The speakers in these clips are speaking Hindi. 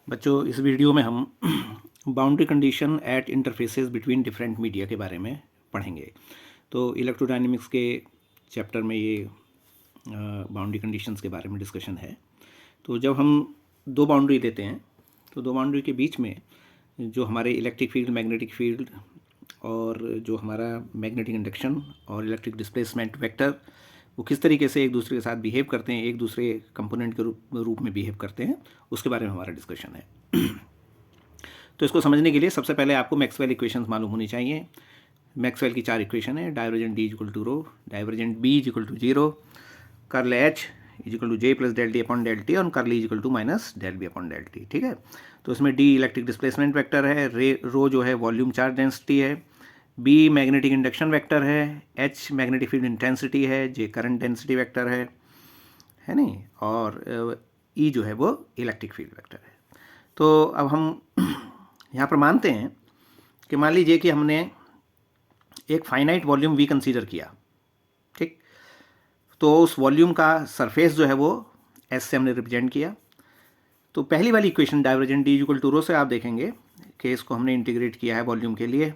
बच्चों, इस वीडियो में हम boundary condition at interfaces between different media के बारे में पढ़ेंगे। तो इलेक्ट्रोडायनेमिक्स के चैप्टर में ये बाउंड्री कंडीशंस के बारे में डिस्कशन है। तो जब हम दो बाउंड्री देते हैं तो दो बाउंड्री के बीच में जो हमारे इलेक्ट्रिक फील्ड, मैग्नेटिक फील्ड और जो हमारा मैग्नेटिक इंडक्शन और इलेक्ट्रिक डिस्प्लेसमेंट वेक्टर वो किस तरीके से एक दूसरे के साथ बिहेव करते हैं, एक दूसरे कंपोनेंट के रूप में बिहेव करते हैं, उसके बारे में हमारा डिस्कशन है। तो इसको समझने के लिए सबसे पहले आपको मैक्सवेल इक्वेशंस मालूम होनी चाहिए। मैक्सवेल की 4 इक्वेशन है। Divergent D equal to rho, divergent B equal to 0, curl H equal to J plus del D upon del T और curl E equal to minus del B upon del T. ठीक है। तो इसमें डी इलेक्ट्रिक डिस्प्लेसमेंट वेक्टर है, रो जो है वॉल्यूम चार्ज डेंसिटी है, बी मैग्नेटिक इंडक्शन वेक्टर है, एच मैग्नेटिक फील्ड इंटेंसिटी है, जे करंट डेंसिटी वेक्टर है नहीं, और ई जो है वो इलेक्ट्रिक फील्ड वेक्टर है। तो अब हम यहाँ पर मानते हैं कि मान लीजिए कि हमने एक फाइनाइट वॉल्यूम वी कंसीडर किया, ठीक। तो उस वॉल्यूम का सरफेस जो है वो एस से हमने रिप्रेजेंट किया। तो पहली वाली equation divergent D equal to rho से आप देखेंगे कि इसको हमने इंटीग्रेट किया है वॉल्यूम के लिए,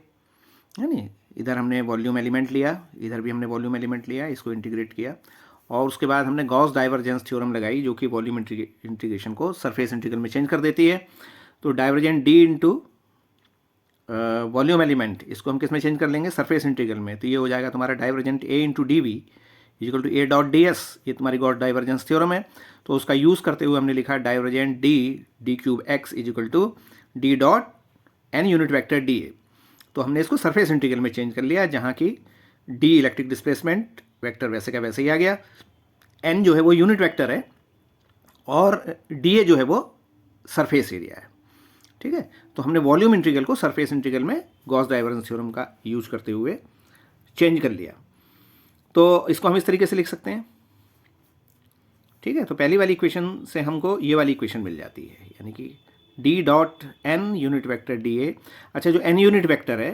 है नहीं। इधर हमने वॉल्यूम एलिमेंट लिया, इधर भी हमने वॉल्यूम एलिमेंट लिया, इसको इंटीग्रेट किया और उसके बाद हमने गॉस डाइवर्जेंस थ्योरम लगाई जो कि वॉल्यूम इंटीग्रेशन को सरफेस इंटीग्रल में चेंज कर देती है। तो divergent D into volume element, इसको हम किस में चेंज कर लेंगे? सरफेस इंटीग्रल में। तो ये हो जाएगा तुम्हारा divergent A into D V equal to A dot D S. ये तुम्हारी गॉस डाइवर्जेंस थ्योरम है। तो उसका यूज़ करते हुए हमने लिखा divergent D cube X equal to D dot N unit vector D A. तो हमने इसको सरफेस इंटीग्रल में चेंज कर लिया, जहाँ की डी इलेक्ट्रिक डिस्प्लेसमेंट वेक्टर वैसे का वैसे ही आ गया, एन जो है वो यूनिट वेक्टर है और डी ए जो है वो सरफेस एरिया है। ठीक है। तो हमने वॉल्यूम इंटीग्रल को सरफेस इंटीग्रल में गॉस डाइवर्जेंस थ्योरम का यूज करते हुए चेंज कर लिया। तो इसको हम इस तरीके से लिख सकते हैं। ठीक है। तो पहली वाली इक्वेशन से हमको ये वाली इक्वेशन मिल जाती है, यानी कि D dot N unit vector D A. अच्छा, जो एन यूनिट वेक्टर है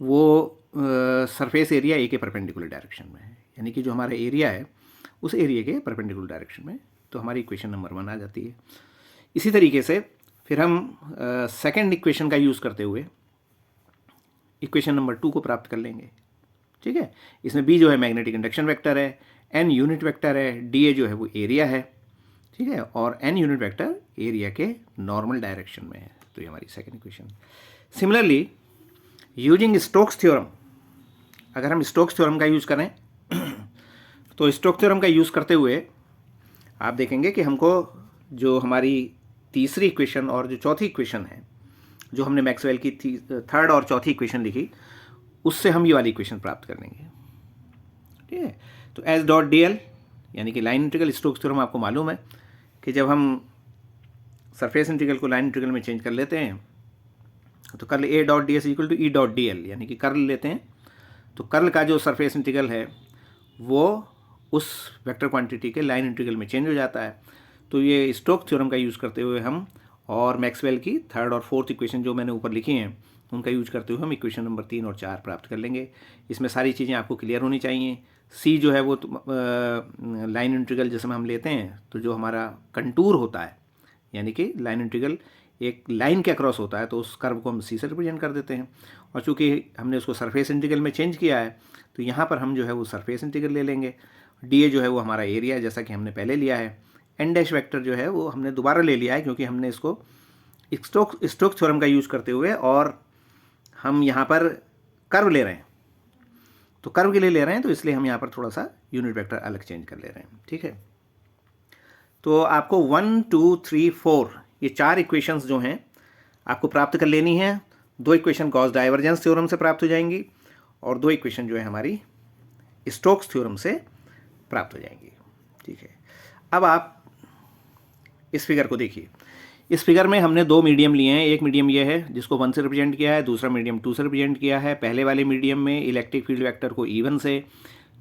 वो सरफेस एरिया ए के परपेंडिकुलर डायरेक्शन में है, यानी कि जो हमारा एरिया है उस एरिया के परपेंडिकुलर डायरेक्शन में। तो हमारी इक्वेशन नंबर 1 आ जाती है। इसी तरीके से फिर हम सेकंड इक्वेशन का यूज़ करते हुए इक्वेशन नंबर 2 को प्राप्त कर लेंगे। ठीक है। इसमें बी जो है मैग्नेटिक इंडक्शन वेक्टर है, एन यूनिट वेक्टर है, डी ए जो है वो एरिया है, ठीक है, और एन यूनिट वेक्टर एरिया के नॉर्मल डायरेक्शन में है। तो ये हमारी second equation. Similarly using Stokes theorem, अगर हम स्टोक्स थ्योरम का यूज़ करें तो स्टोक्स थ्योरम का यूज़ करते हुए आप देखेंगे कि हमको जो हमारी तीसरी इक्वेशन और जो चौथी इक्वेशन है, जो हमने मैक्सवेल की थर्ड और चौथी इक्वेशन लिखी, उससे हम ये वाली इक्वेशन प्राप्त कर लेंगे। ठीक है। तो एस डॉट डी एल यानी कि लाइन इंटीग्रल, स्टोक्स थ्योरम आपको मालूम है कि जब हम सरफेस इंटीग्रल को लाइन इंटीग्रल में चेंज कर लेते हैं तो curl A dot D S equal to E dot D L, यानी कि कर्ल लेते हैं तो कर्ल का जो सरफेस इंटीग्रल है वो उस वेक्टर क्वांटिटी के लाइन इंटीग्रल में चेंज हो जाता है। तो ये स्टोक्स थ्योरम का यूज़ करते हुए हम और मैक्सवेल की थर्ड और फोर्थ इक्वेशन जो मैंने ऊपर लिखी हैं उनका यूज करते हुए हम इक्वेशन नंबर 3 और 4 प्राप्त कर लेंगे। इसमें सारी चीज़ें आपको क्लियर होनी चाहिए। सी जो है वो लाइन इंटीग्रल जिसमें हम लेते हैं तो जो हमारा कंटूर होता है, यानी कि लाइन इंटीग्रल एक लाइन के अक्रॉस होता है, तो उस कर्व को हम सी से रिप्रेजेंट कर देते हैं। और चूंकि हमने उसको सरफेस इंटीग्रल में चेंज किया है तो यहाँ पर हम जो है वो सरफेस इंटीग्रल ले लेंगे। डी ए जो है वो हमारा एरिया है, जैसा कि हमने पहले लिया है। एन डैश वेक्टर जो है वो हमने दोबारा ले लिया है क्योंकि हमने इसको स्टोक्स थ्योरम का यूज़ करते हुए और हम यहाँ पर कर्व ले रहे हैं, तो कर्व के लिए ले रहे हैं, तो इसलिए हम यहाँ पर थोड़ा सा यूनिट वेक्टर अलग चेंज कर ले रहे हैं। ठीक है। तो आपको 1, 2, 3, 4 ये 4 इक्वेशंस जो हैं आपको प्राप्त कर लेनी है। 2 इक्वेशन गॉस डाइवर्जेंस थ्योरम से प्राप्त हो जाएंगी और 2 इक्वेशन जो है हमारी स्टोक्स थ्योरम से प्राप्त हो जाएंगी। ठीक है। अब आप इस फिगर को देखिए। इस फिगर में हमने 2 मीडियम लिए हैं। एक मीडियम ये है जिसको 1 से रिप्रेजेंट किया है, दूसरा मीडियम 2 से रिप्रेजेंट किया है। पहले वाले मीडियम में इलेक्ट्रिक फील्ड वेक्टर को E1 से,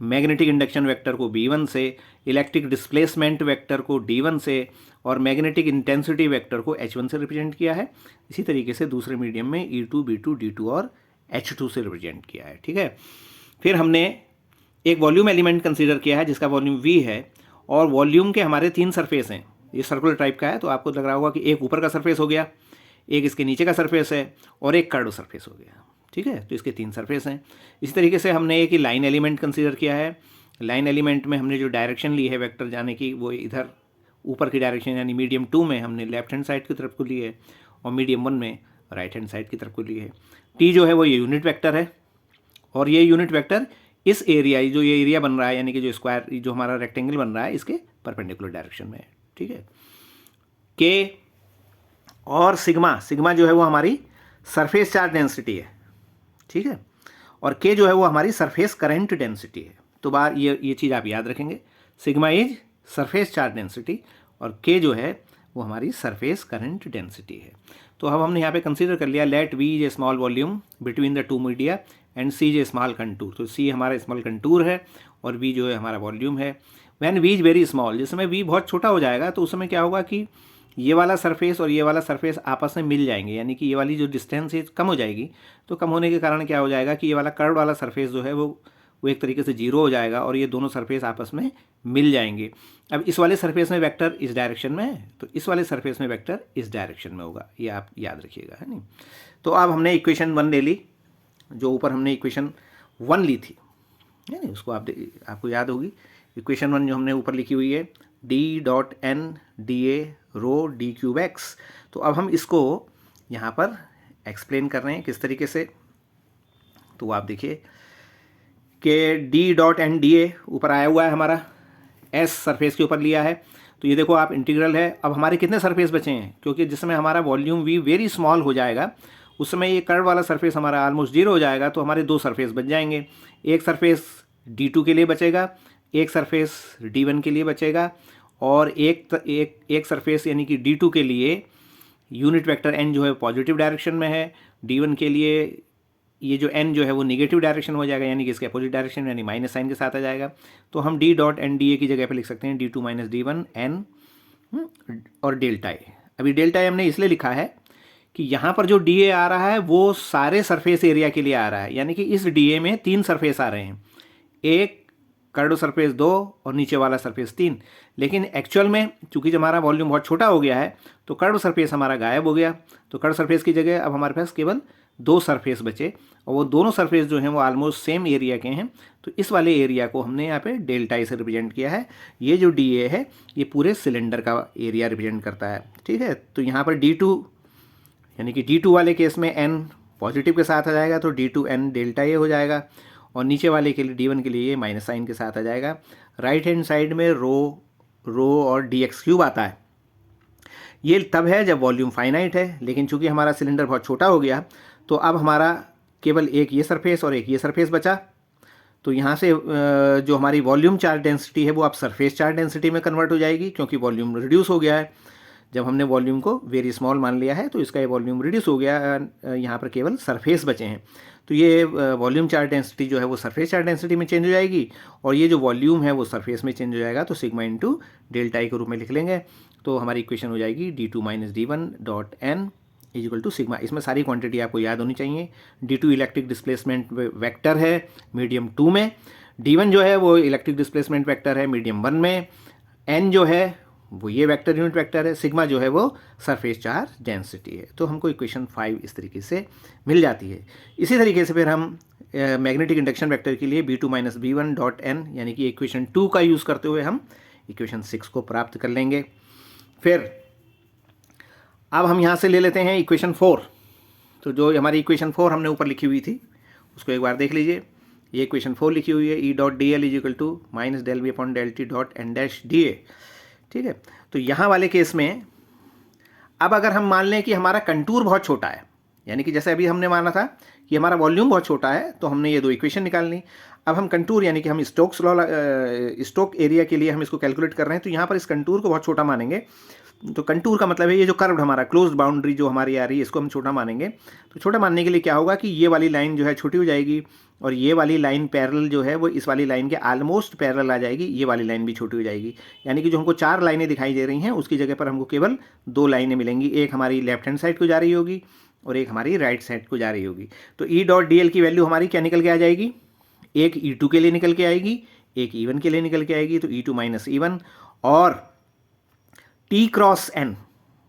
मैग्नेटिक इंडक्शन वेक्टर को B1 से, इलेक्ट्रिक डिस्प्लेसमेंट वेक्टर को D1 से और मैग्नेटिक इंटेंसिटी वेक्टर को H1 से रिप्रेजेंट किया है। इसी तरीके से दूसरे मीडियम में E2, B2, D2 और H2 से रिप्रेजेंट किया है। ठीक है। फिर हमने एक वॉल्यूम एलिमेंट कंसीडर किया है जिसका वॉल्यूम V है और वॉल्यूम के हमारे 3 सरफेस हैं, ये सर्कुलर टाइप का है, तो आपको लग रहा होगा कि एक ऊपर का सरफेस हो गया, एक इसके नीचे का सरफेस है और एक कर्व सरफेस हो गया, ठीक है। तो इसके 3 सरफेस हैं। इसी तरीके से हमने एक ही लाइन एलिमेंट कंसीडर किया है। लाइन एलिमेंट में हमने जो डायरेक्शन ली है वेक्टर जाने की, वो इधर ऊपर की डायरेक्शन यानी मीडियम 2 में हमने लेफ्ट हैंड साइड की तरफ को ली है और मीडियम 1 में राइट हैंड साइड की तरफ को ली है। टी जो है वो ये यूनिट वेक्टर है और ये यूनिट वेक्टर इस एरिया, जो ये एरिया बन रहा है यानी कि जो स्क्वायर, जो हमारा रेक्टेंगल बन रहा है, इसके परपेंडिकुलर डायरेक्शन में है, ठीक है। के और सिग्मा जो है वो हमारी सरफेस चार्ज डेंसिटी है, ठीक है, और के जो है वो हमारी सरफेस करंट डेंसिटी है। तो बार ये चीज़ आप याद रखेंगे, sigma is surface charge density और के जो है वो हमारी सरफेस करंट डेंसिटी है। तो अब हमने यहाँ पे कंसीडर कर लिया let V is a small volume between the 2 media and C is a small contour. तो सी हमारा स्मॉल कंटूर है और वी जो है हमारा वॉल्यूम है। When V is very small, जिस समय वी बहुत छोटा हो जाएगा तो उस समय क्या होगा कि ये वाला सरफेस और ये वाला सरफेस आपस में मिल जाएंगे, यानी कि ये वाली जो डिस्टेंस है कम हो जाएगी। तो कम होने के कारण क्या हो जाएगा कि ये वाला कर्व वाला सरफेस जो है वो एक तरीके से जीरो हो जाएगा और ये दोनों सरफेस आपस में मिल जाएंगे। अब इस वाले सरफेस में वेक्टर इस डायरेक्शन में है तो इस वाले सरफेस में वेक्टर इस डायरेक्शन में होगा, ये आप याद रखिएगा, है नहीं। तो अब हमने इक्वेशन 1 ले ली, जो ऊपर हमने इक्वेशन 1 ली थी, है नहीं, उसको आपको याद होगी। इक्वेशन 1 जो हमने ऊपर लिखी हुई है D.N dA rho D cube x. तो अब हम इसको यहाँ पर एक्सप्लेन कर रहे हैं किस तरीके से। तो आप देखिए कि D.N dA ऊपर आया हुआ है हमारा, S सरफेस के ऊपर लिया है। तो ये देखो आप इंटीग्रल है। अब हमारे कितने सरफेस बचे हैं, क्योंकि जिस समय हमारा वॉल्यूम V वेरी स्मॉल हो जाएगा उस समय ये कर्व वाला सरफेस हमारा ऑलमोस्ट 0 हो जाएगा। तो हमारे 2 सरफेस बच जाएंगे, एक सरफेस D2 के लिए बचेगा, एक सरफेस D1 के लिए बचेगा और एक सरफेस यानी कि D2 के लिए यूनिट वेक्टर n जो है पॉजिटिव डायरेक्शन में है, D1 के लिए ये जो n जो है वो निगेटिव डायरेक्शन हो जाएगा, यानी कि इसके अपोजिट डायरेक्शन यानी माइनस साइन के साथ आ जाएगा। तो हम D.N dA की जगह पे लिख सकते हैं D2 - D1 n और डेल्टा ए। अभी डेल्टा ए हमने इसलिए लिखा है कि यहाँ पर जो dA आ रहा है वो सारे सरफेस एरिया के लिए आ रहा है, यानी कि इस dA में 3 सरफेस आ रहे हैं, एक कर्व सरफेस 2 और नीचे वाला सरफेस 3। लेकिन एक्चुअल में चूंकि जब हमारा वॉल्यूम बहुत छोटा हो गया है तो कर्व सरफेस हमारा गायब हो गया। तो कर्व सरफेस की जगह अब हमारे पास केवल 2 सरफेस बचे और वो दोनों सरफेस जो हैं वो ऑलमोस्ट सेम एरिया के हैं। तो इस वाले एरिया को हमने यहाँ पे डेल्टा ए से रिप्रेजेंट किया है। ये जो dA है ये पूरे सिलेंडर का एरिया रिप्रेजेंट करता है, ठीक है। तो यहाँ पर D2 यानी कि D2 वाले केस में n पॉजिटिव के साथ आ जाएगा तो D2n डेल्टा ए हो जाएगा और नीचे वाले के लिए D1 के लिए ये माइनस साइन के साथ आ जाएगा। राइट हैंड साइड में रो और dx क्यूब आता है। ये तब है जब वॉल्यूम फाइनाइट है, लेकिन चूंकि हमारा सिलेंडर बहुत छोटा हो गया तो अब हमारा केवल एक ये सरफेस और एक ये सरफेस बचा। तो यहाँ से जो हमारी वॉल्यूम चार्ज डेंसिटी है वो अब सरफेस चार्ज डेंसिटी में कन्वर्ट हो जाएगी, क्योंकि वॉल्यूम रिड्यूस हो गया है। जब हमने वॉल्यूम को वेरी स्मॉल मान लिया है तो इसका ये वॉल्यूम रिड्यूस हो गया, यहाँ पर केवल सरफेस बचे हैं। तो ये वॉल्यूम चार्ज डेंसिटी जो है वो सरफेस चार्ज डेंसिटी में चेंज हो जाएगी और ये जो वॉल्यूम है वो सरफेस में चेंज हो जाएगा। तो सिग्मा इंटू डेल्टा ए के रूप में लिख लेंगे। तो हमारी इक्वेशन हो जाएगी D2 - D1 equal to sigma. इसमें सारी क्वांटिटी आपको याद होनी चाहिए। D2 इलेक्ट्रिक डिस्प्लेसमेंट वेक्टर है मीडियम 2 में, D1 जो है वो इलेक्ट्रिक डिस्प्लेसमेंट वेक्टर है मीडियम 1 में, n जो है वो ये वेक्टर यूनिट वेक्टर है, सिग्मा जो है वो सरफेस चार्ज डेंसिटी है। तो हमको इक्वेशन 5 इस तरीके से मिल जाती है। इसी तरीके से फिर हम मैग्नेटिक इंडक्शन वेक्टर के लिए B2 - B1 यानी कि इक्वेशन 2 का यूज़ करते हुए हम इक्वेशन 6 को प्राप्त कर लेंगे। फिर अब हम यहाँ से ले लेते हैं इक्वेशन 4। तो जो हमारी इक्वेशन 4 हमने ऊपर लिखी हुई थी उसको एक बार देख लीजिए। ये इक्वेशन 4 लिखी हुई है E.dl = -del-v/T.n-dA, ठीक है। तो यहाँ वाले केस में अब अगर हम मान लें कि हमारा कंटूर बहुत छोटा है, यानी कि जैसे अभी हमने माना था कि हमारा वॉल्यूम बहुत छोटा है, तो हमने ये 2 इक्वेशन निकालनी। अब हम कंटूर यानी कि हम स्टोक एरिया के लिए हम इसको कैलकुलेट कर रहे हैं। तो यहाँ पर इस कंटूर को बहुत छोटा मानेंगे। तो कंटूर का मतलब है ये जो कर्व्ड हमारा क्लोज्ड बाउंड्री जो हमारी आ रही है इसको हम छोटा मानेंगे। तो छोटा मानने के लिए क्या होगा कि ये वाली लाइन जो है छोटी हो जाएगी और ये वाली लाइन पैरेलल जो है वो इस वाली लाइन के ऑलमोस्ट पैरेलल आ जाएगी, ये वाली लाइन भी छोटी हो जाएगी। यानी कि जो हमको 4 लाइनें दिखाई दे रही हैं उसकी जगह पर हमको केवल 2 लाइनें मिलेंगी, एक हमारी लेफ्ट हैंड साइड को जा रही होगी और एक हमारी राइट साइड को जा रही होगी। तो E.dl की वैल्यू हमारी क्या निकल के आ जाएगी, एक E2 के लिए निकल के आएगी, एक E1 के लिए निकल के आएगी। तो E2 - E1 और टी क्रॉस एन,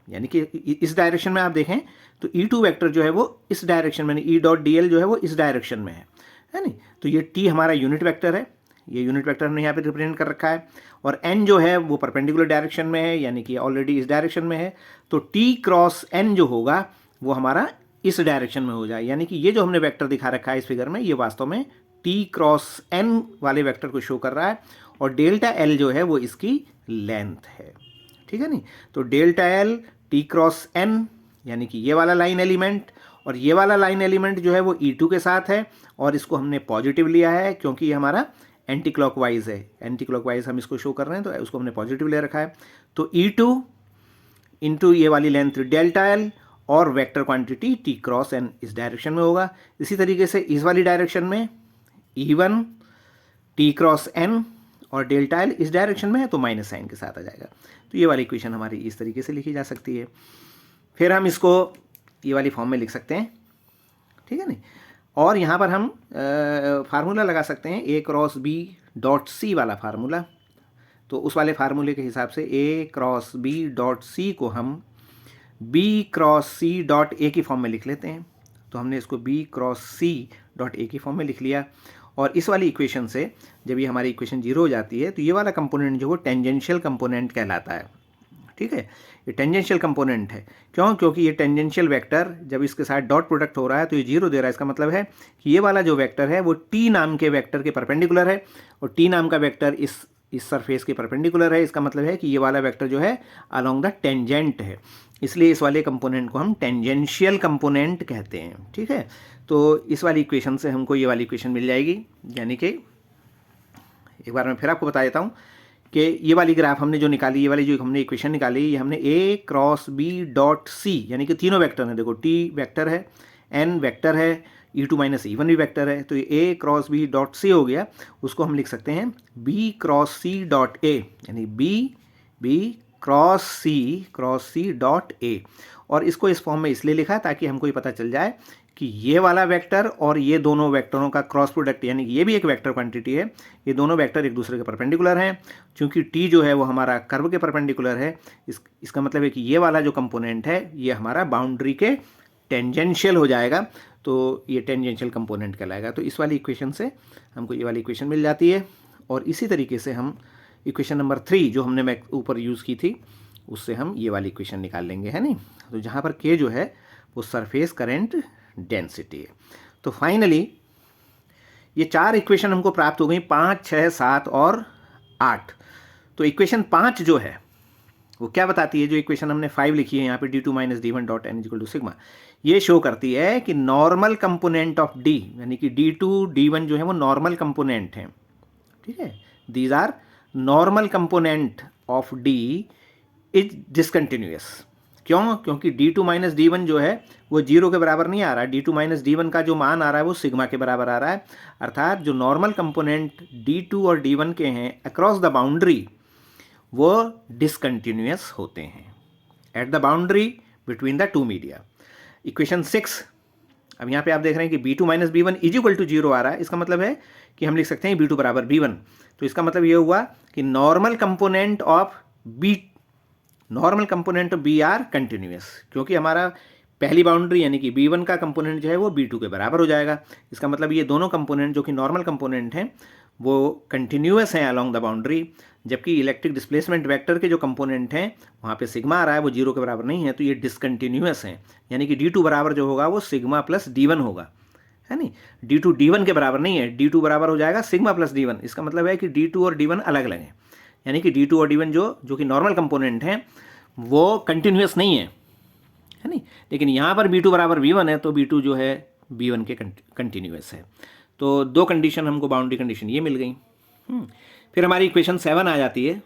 यानी कि इस डायरेक्शन में आप देखें तो E2 वेक्टर जो है वो इस डायरेक्शन में, ई डॉट डी एल जो है वो इस डायरेक्शन में है नहीं। तो ये टी हमारा यूनिट वेक्टर है, ये यूनिट वेक्टर हमने यहाँ पे रिप्रेजेंट कर रखा है, और एन जो है वो परपेंडिकुलर डायरेक्शन में है, यानी कि ऑलरेडी इस डायरेक्शन में है। तो टी क्रॉस एन जो होगा वो हमारा इस डायरेक्शन में हो जाए, यानी कि ये जो हमने वेक्टर दिखा रखा है इस फिगर में, ये वास्तव में टी क्रॉस एन वाले वेक्टर को शो कर रहा है, और डेल्टा एल जो है वो इसकी लेंथ है, ठीक है नहीं। तो delta L T cross N, यानी कि ये वाला लाइन एलिमेंट, और ये वाला लाइन एलिमेंट जो है वो E2 के साथ है, और इसको हमने पॉजिटिव लिया है क्योंकि ये हमारा एंटी क्लॉकवाइज है, एंटी क्लॉकवाइज हम इसको शो कर रहे हैं तो उसको हमने पॉजिटिव ले रखा है। तो E2 इंटू ये वाली लेंथ डेल्टा एल और vector quantity T cross N इस डायरेक्शन में होगा। इसी तरीके से इस वाली डायरेक्शन में E1 टी क्रॉस एन और डेल्टा एल इस डायरेक्शन में है तो माइनस साइन के साथ आ जाएगा। तो ये वाली इक्वेशन हमारी इस तरीके से लिखी जा सकती है। फिर हम इसको ये वाली फॉर्म में लिख सकते हैं, ठीक है नहीं। और यहाँ पर हम फार्मूला लगा सकते हैं A cross B dot C वाला फार्मूला। तो उस वाले फार्मूले के हिसाब से A cross B dot C को हम B cross C dot A की फॉर्म में लिख लेते हैं। तो हमने इसको B cross C dot A की फॉर्म में लिख लिया, और इस वाली इक्वेशन से जब ये हमारी इक्वेशन जीरो हो जाती है तो ये वाला कंपोनेंट जो वो टेंजेंशियल कंपोनेंट कहलाता है, ठीक है। ये टेंजेंशियल कंपोनेंट है, क्यों? क्योंकि ये टेंजेंशियल वेक्टर जब इसके साथ डॉट प्रोडक्ट हो रहा है तो ये जीरो दे रहा है। इसका मतलब है कि ये वाला जो वेक्टर है वो टी नाम के वेक्टर के परपेंडिकुलर है, और टी नाम का वेक्टर इस सरफेस के परपेंडिकुलर है। इसका मतलब है कि ये वाला वेक्टर जो है अलोंग द टेंजेंट है, इसलिए इस वाले कंपोनेंट को हम टेंजेंशियल कंपोनेंट कहते हैं, ठीक है। तो इस वाली इक्वेशन से हमको ये वाली इक्वेशन मिल जाएगी, यानी कि एक बार मैं फिर आपको बता देता हूँ कि ये वाली ग्राफ हमने जो निकाली, ये वाली जो हमने इक्वेशन निकाली, ये हमने A cross B dot C, यानी कि तीनों वेक्टर हैं, देखो टी वेक्टर है, एन वेक्टर है, E2 माइनस E1 भी वेक्टर है, तो ये A cross B dot C हो गया। उसको हम लिख सकते हैं B cross C dot A, यानी B cross C dot A. और इसको इस फॉर्म में इसलिए लिखा ताकि हमको ये पता चल जाए कि ये वाला वेक्टर और ये दोनों वेक्टरों का क्रॉस प्रोडक्ट, यानी कि ये भी एक वेक्टर क्वांटिटी है, ये दोनों वेक्टर एक दूसरे के परपेंडिकुलर हैं। चूंकि टी जो है वो हमारा कर्व के परपेंडिकुलर है, इसका मतलब है कि ये वाला जो कंपोनेंट है ये हमारा बाउंड्री के टेंजेंशियल हो जाएगा, तो ये टेंजेंशियल कंपोनेंट कहलाएगा। तो इस वाली इक्वेशन से हमको ये वाली इक्वेशन मिल जाती है, और इसी तरीके से हम इक्वेशन नंबर 3 जो हमने मैं ऊपर यूज़ की थी उससे हम ये वाली इक्वेशन निकाल लेंगे, है नहीं। तो जहाँ पर के जो है वो सरफेस करंट डेंसिटी है। तो फाइनली ये 4 इक्वेशन हमको प्राप्त हो गई, 5, 6, 7 और 8। तो इक्वेशन 5 जो है वो क्या बताती है? जो इक्वेशन हमने 5 लिखी है यहाँ पे d2 minus d1 dot N equal to sigma, ये शो करती है कि नॉर्मल कंपोनेंट ऑफ d, यानी कि d2 d1 जो है वो नॉर्मल कंपोनेंट हैं, ठीक है। These are normal component of d is discontinuous. क्यों? क्योंकि d2 माइनस d1 जो है वो जीरो के बराबर नहीं आ रहा है। d2 माइनस d1 का जो मान आ रहा है वो सिग्मा के बराबर आ रहा है, अर्थात जो नॉर्मल कंपोनेंट d2 और d1 के हैं अक्रॉस द बाउंड्री वो डिसकंटिन्यूअस होते हैं eight the boundary between the two media. Equation 6, अब यहाँ पे आप देख रहे हैं कि b2 minus b1 is equal to zero आ रहा है। इसका मतलब है कि हम लिख सकते हैं b2 बराबर b1। तो इसका मतलब ये हुआ कि normal component of b are continuous, क्योंकि हमारा पहली बाउंड्री यानी कि b1 का कंपोनेंट जो है वो b2 के बराबर हो जाएगा। इसका मतलब ये दोनों कंपोनेंट जो कि नॉर्मल कंपोनेंट हैं वो कंटिन्यूअस हैं अलोंग द बाउंड्री, जबकि इलेक्ट्रिक डिस्प्लेसमेंट वेक्टर के जो कंपोनेंट हैं वहाँ पे सिग्मा आ रहा है वो जीरो के बराबर नहीं है, तो ये डिसकंटिन्यूअस हैं। यानी कि d2 बराबर जो होगा वो सिग्मा प्लस d1 होगा, है नहीं। d2 d1 के बराबर नहीं है, d2 बराबर हो जाएगा सिग्मा प्लस d1। इसका मतलब है कि d2 और d1 अलग अलग हैं, यानी कि d2 और d1 जो कि नॉर्मल कंपोनेंट हैं वो कंटिन्यूअस नहीं है नहीं। लेकिन यहाँ पर b2 बराबर b1 है तो b2 जो है b1 के कंटिन्यूअस है। तो दो कंडीशन हमको बाउंड्री कंडीशन ये मिल गई। फिर हमारी इक्वेशन 7 आ जाती है,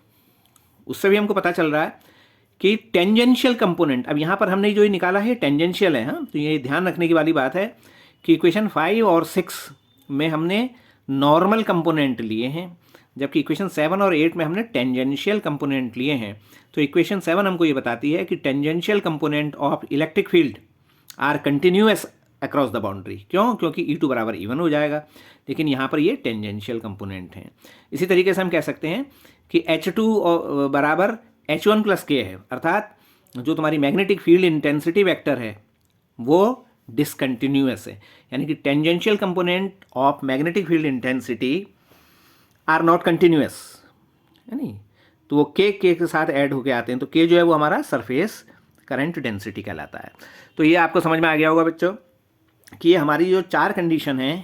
उससे भी हमको पता चल रहा है कि टेंजेंशियल कंपोनेंट, अब यहाँ पर हमने जो ये निकाला है टेंजेंशियल है। हाँ, तो ये ध्यान रखने की वाली बात है कि इक्वेशन 5 और 6 में हमने नॉर्मल कंपोनेंट लिए हैं, जबकि इक्वेशन 7 और 8 में हमने टेंजेंशियल कंपोनेंट लिए हैं। तो इक्वेशन 7 हमको ये बताती है कि tangential component of electric field are continuous across the boundary. क्यों? क्योंकि E2 बराबर E1 हो जाएगा, लेकिन यहाँ पर ये टेंजेंशियल कंपोनेंट हैं। इसी तरीके से हम कह सकते हैं कि H2 बराबर H1 प्लस के है, अर्थात जो तुम्हारी मैग्नेटिक फील्ड इंटेंसिटी वेक्टर है वो डिसकंटिन्यूअस है, यानी कि tangential component of magnetic field intensity are not continuous, है नहीं, तो वो के साथ ऐड होके आते हैं, तो के जो है वो हमारा सरफेस करंट डेंसिटी कहलाता है। तो ये आपको समझ में आ गया होगा बच्चों कि ये हमारी जो चार कंडीशन है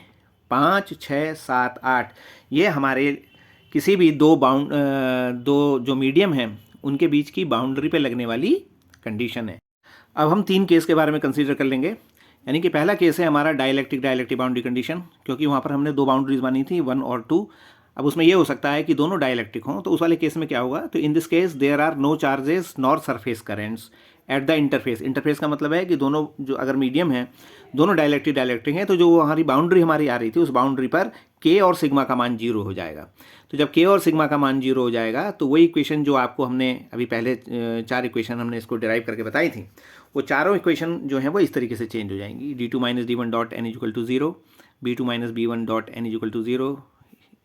5, 6, 7, 8, ये हमारे किसी भी दो जो मीडियम हैं उनके बीच की बाउंड्री पे लगने वाली कंडीशन है। अब हम 3 केस के बारे में कंसीडर कर लेंगे, यानी कि पहला केस है हमारा डाइलेक्ट्रिक बाउंड्री कंडीशन, क्योंकि वहाँ पर हमने 2 बाउंड्रीज मानी थी 1 और 2। अब उसमें ये हो सकता है कि दोनों डाइलेक्ट्रिक हों, तो उस वाले केस में क्या होगा, तो in this case there are no charges nor surface currents at the interface. Interface का मतलब है कि दोनों जो अगर मीडियम है, दोनों डाइलेक्ट्रिक हैं, तो जो हमारी बाउंड्री हमारी आ रही थी उस बाउंड्री पर के और सिग्मा का मान 0 हो जाएगा। तो जब के और सिग्मा का मान 0 हो जाएगा तो वही इक्वेशन जो आपको हमने अभी पहले 4 इक्वेशन हमने इसको डिराइव करके बताई थी, वो चारों इक्वेशन जो हैं वो इस तरीके से चेंज हो जाएंगी। d2 minus d1 dot N equal to 0, b2 minus b1 dot N equal to 0,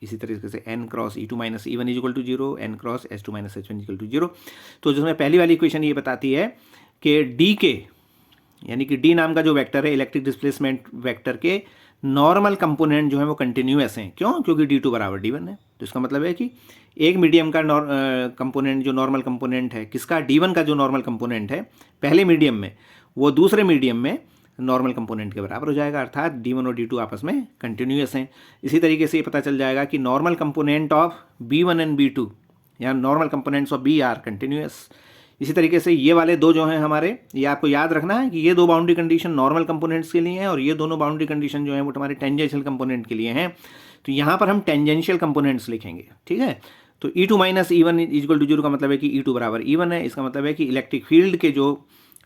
इसी तरीके से n क्रॉस e2 minus e1 equal to 0, n क्रॉस s2 minus h1 equal to 0। तो जिसमें पहली वाली इक्वेशन ये बताती है कि डी के, यानी कि डी नाम का जो वेक्टर है इलेक्ट्रिक डिस्प्लेसमेंट वेक्टर के नॉर्मल कंपोनेंट जो है वो कंटिन्यूअस हैं। क्यों? क्योंकि d2 बराबर d1 है। तो इसका मतलब है कि एक मीडियम का कंपोनेंट जो नॉर्मल कंपोनेंट है किसका, d1 का जो नॉर्मल कंपोनेंट है पहले मीडियम में, वो दूसरे मीडियम में नॉर्मल कंपोनेंट के बराबर हो जाएगा, अर्थात d1 और d2 आपस में कंटिन्यूअस हैं। इसी तरीके से ये पता चल जाएगा कि normal component of b1 and b2 या normal components of b are continuous. इसी तरीके से ये वाले दो जो हैं हमारे, ये आपको याद रखना है कि ये 2 बाउंड्री कंडीशन नॉर्मल कंपोनेंट्स के लिए हैं और ये दोनों बाउंड्री कंडीशन जो हैं वो हमारे टेंजेंशियल कंपोनेंट के लिए हैं। तो यहाँ पर हम टेंजेंशियल कंपोनेंट्स लिखेंगे, ठीक है। तो e2 minus e1 equal to 0 का मतलब है कि e2 बराबर e1 है। इसका मतलब है कि इलेक्ट्रिक फील्ड के जो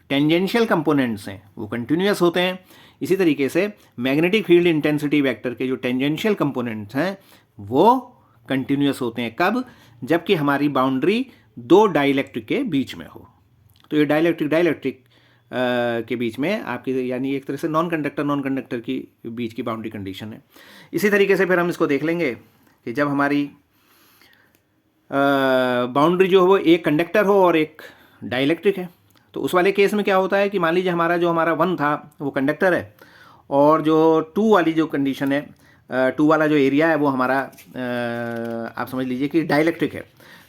टेंजेंशियल कंपोनेंट्स हैं वो कंटिन्यूअस होते हैं। इसी तरीके से मैग्नेटिक फील्ड इंटेंसिटी वेक्टर के जो टेंजेंशियल कंपोनेंट्स हैं वो कंटिन्यूअस होते हैं। कब? जबकि हमारी बाउंड्री 2 डाइलेक्ट्रिक के बीच में हो। तो ये डाइलेक्ट्रिक के बीच में आपकी, यानी एक तरह से नॉन कंडक्टर की बीच की बाउंड्री कंडीशन है। इसी तरीके से फिर हम इसको देख लेंगे कि जब हमारी बाउंड्री जो हो वो एक कंडक्टर हो और एक डाइलेक्ट्रिक है, तो उस वाले केस में क्या होता है कि मान लीजिए हमारा 1 था वो कंडक्टर है और जो 2 वाली जो कंडीशन है, 2 वाला जो एरिया है वो हमारा आप समझ लीजिए कि डाइलेक्ट्रिक है।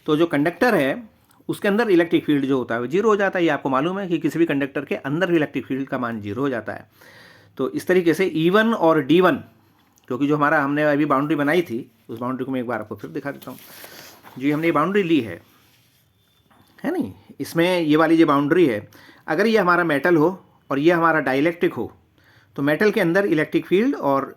तो जो कंडक्टर है उसके अंदर इलेक्ट्रिक फील्ड जो होता है वो 0 हो जाता है। ये आपको मालूम है कि किसी भी कंडक्टर के अंदर इलेक्ट्रिक फील्ड का मान 0 हो जाता है। तो इस तरीके से E1 और D1, क्योंकि जो हमारा हमने अभी बाउंड्री बनाई थी उस बाउंड्री को मैं एक बार आपको फिर दिखा देता हूँ। जी हमने ये बाउंड्री ली है नहीं, इसमें ये वाली जो बाउंड्री है, अगर ये हमारा मेटल हो और ये हमारा डाइलेक्ट्रिक हो तो मेटल के अंदर इलेक्ट्रिक फील्ड और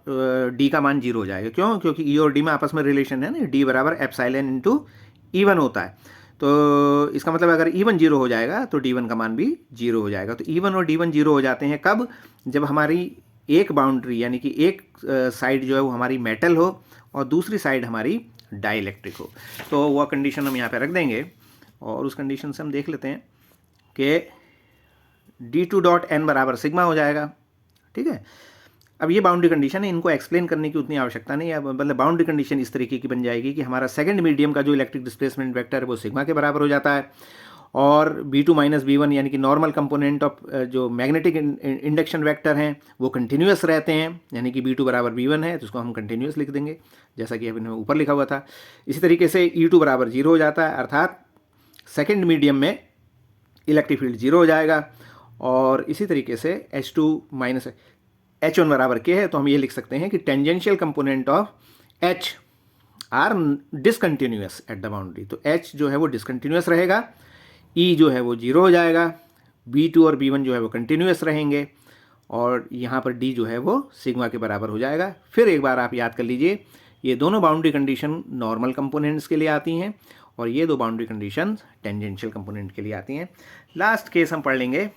डी का मान 0 हो जाएगा। क्यों? क्योंकि ई और डी में आपस में रिलेशन है ना, डी बराबर एप्सिलॉन इनटू E1 होता है। तो इसका मतलब अगर E1 0 हो जाएगा तो D1 का मान भी 0 हो जाएगा। तो E1 और D1 0 हो जाते हैं कब? जब हमारी एक बाउंड्री, यानी कि एक साइड जो है वो हमारी मेटल हो और दूसरी साइड हमारी डाइलेक्ट्रिक हो। तो वह कंडीशन हम यहाँ पे रख देंगे और उस कंडीशन से हम देख लेते हैं कि d2 डॉट एन बराबर सिग्मा हो जाएगा, ठीक है। अब ये बाउंड्री कंडीशन है, इनको एक्सप्लेन करने की उतनी आवश्यकता नहीं है। मतलब बाउंड्री कंडीशन इस तरीके की बन जाएगी कि हमारा सेकंड मीडियम का जो इलेक्ट्रिक डिस्प्लेसमेंट वेक्टर है वो सिग्मा के बराबर हो जाता है और b2 माइनस b1 यानी कि नॉर्मल कंपोनेंट ऑफ जो मैग्नेटिक इंडक्शन वेक्टर हैं वो कंटिन्यूअस रहते हैं, यानी कि b2 बराबर b1 है तो उसको हम कंटिन्यूअस लिख देंगे जैसा कि अभी ऊपर लिखा हुआ था। इसी तरीके से E2 बराबर 0 हो जाता है, अर्थात सेकेंड मीडियम में इलेक्ट्रिक फील्ड 0 हो जाएगा। और इसी तरीके से H2 माइनस H1 बराबर के है, तो हम ये लिख सकते हैं कि tangential component of H are discontinuous at the boundary. तो H जो है वो डिसकंटिन्यूअस रहेगा, E जो है वो 0 हो जाएगा, B2 और B1 जो है वो कंटिन्यूअस रहेंगे और यहाँ पर D जो है वो सिग्मा के बराबर हो जाएगा। फिर एक बार आप याद कर लीजिए, ये दोनों बाउंड्री कंडीशन नॉर्मल कंपोनेंट्स के लिए आती हैं और ये 2 बाउंड्री कंडीशन टेंजेंशियल कंपोनेंट के लिए आती हैं। लास्ट केस हम पढ़ लेंगे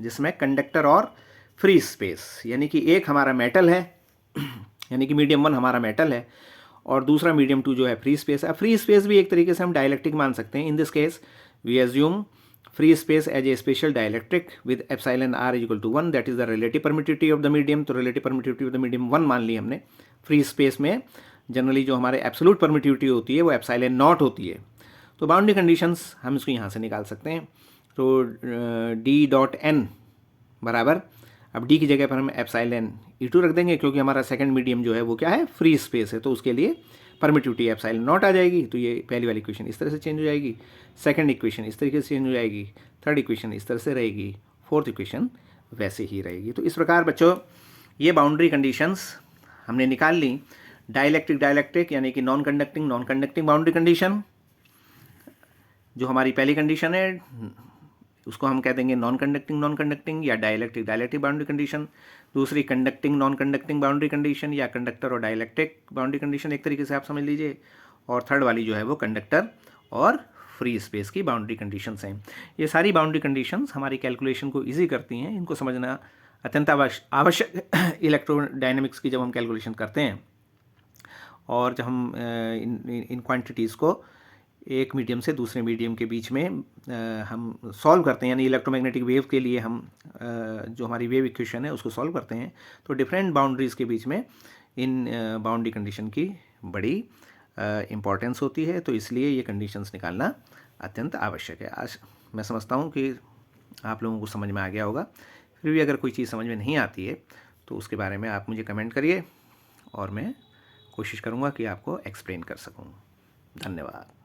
जिसमें कंडक्टर और फ्री स्पेस, यानी कि एक हमारा मेटल है यानी कि मीडियम 1 हमारा मेटल है और दूसरा मीडियम 2 जो है फ्री स्पेस है। फ्री स्पेस भी एक तरीके से हम डाइलेक्ट्रिक मान सकते हैं। In this case we assume free space as a special dielectric with epsilon r equal to 1, that is the relative permittivity of the medium. तो relative permittivity of the medium 1 मान ली हमने। फ्री स्पेस में जनरली जो हमारे एब्सोल्यूट परमिटिविटी होती है वो एप्सिलॉन नॉट होती है। तो बाउंड्री कंडीशंस हम इसको यहाँ से निकाल सकते हैं। तो डी डॉट एन बराबर, अब डी की जगह पर हम एप्सिलॉन E2 रख देंगे, क्योंकि हमारा सेकंड मीडियम जो है वो क्या है, फ्री स्पेस है, तो उसके लिए परमिटिविटी एप्सिलॉन नॉट आ जाएगी। तो ये पहली वाली इक्वेशन इस तरह से चेंज हो जाएगी, सेकंड इक्वेशन इस तरीके से चेंज हो जाएगी, थर्ड इक्वेशन इस तरह से रहेगी, फोर्थ इक्वेशन वैसे ही रहेगी। तो इस प्रकार बच्चों ये बाउंड्री कंडीशंस हमने निकाल ली। डाइलेक्ट्रिक यानी कि नॉन कंडक्टिंग बाउंड्री कंडीशन, जो हमारी पहली कंडीशन है उसको हम कह देंगे नॉन कंडक्टिंग या डाइलेक्ट्रिक बाउंड्री कंडीशन। दूसरी नॉन कंडक्टिंग बाउंड्री कंडीशन या कंडक्टर और डाइलेक्ट्रिक बाउंड्री कंडीशन, एक तरीके से आप समझ लीजिए। और थर्ड वाली जो है वो कंडक्टर और फ्री स्पेस की बाउंड्री कंडीशंस हैं। ये सारी बाउंड्री कंडीशंस हमारी कैलकुलेशन को ईजी करती हैं, इनको समझना अत्यंत आवश्यक इलेक्ट्रोडायनेमिक्स की जब हम कैलकुलेशन करते हैं, और जब हम इन क्वांटिटीज़ को एक मीडियम से दूसरे मीडियम के बीच में हम सॉल्व करते हैं, यानी इलेक्ट्रोमैग्नेटिक वेव के लिए हम जो हमारी वेव इक्वेशन है उसको सॉल्व करते हैं, तो डिफरेंट बाउंड्रीज़ के बीच में इन बाउंड्री कंडीशन की बड़ी इम्पॉर्टेंस होती है। तो इसलिए ये कंडीशंस निकालना अत्यंत आवश्यक है। आज मैं समझता हूँ कि आप लोगों को समझ में आ गया होगा। फिर भी अगर कोई चीज़ समझ में नहीं आती है तो उसके बारे में आप मुझे कमेंट करिए और मैं कोशिश करूँगा कि आपको एक्सप्लेन कर सकूँ। धन्यवाद।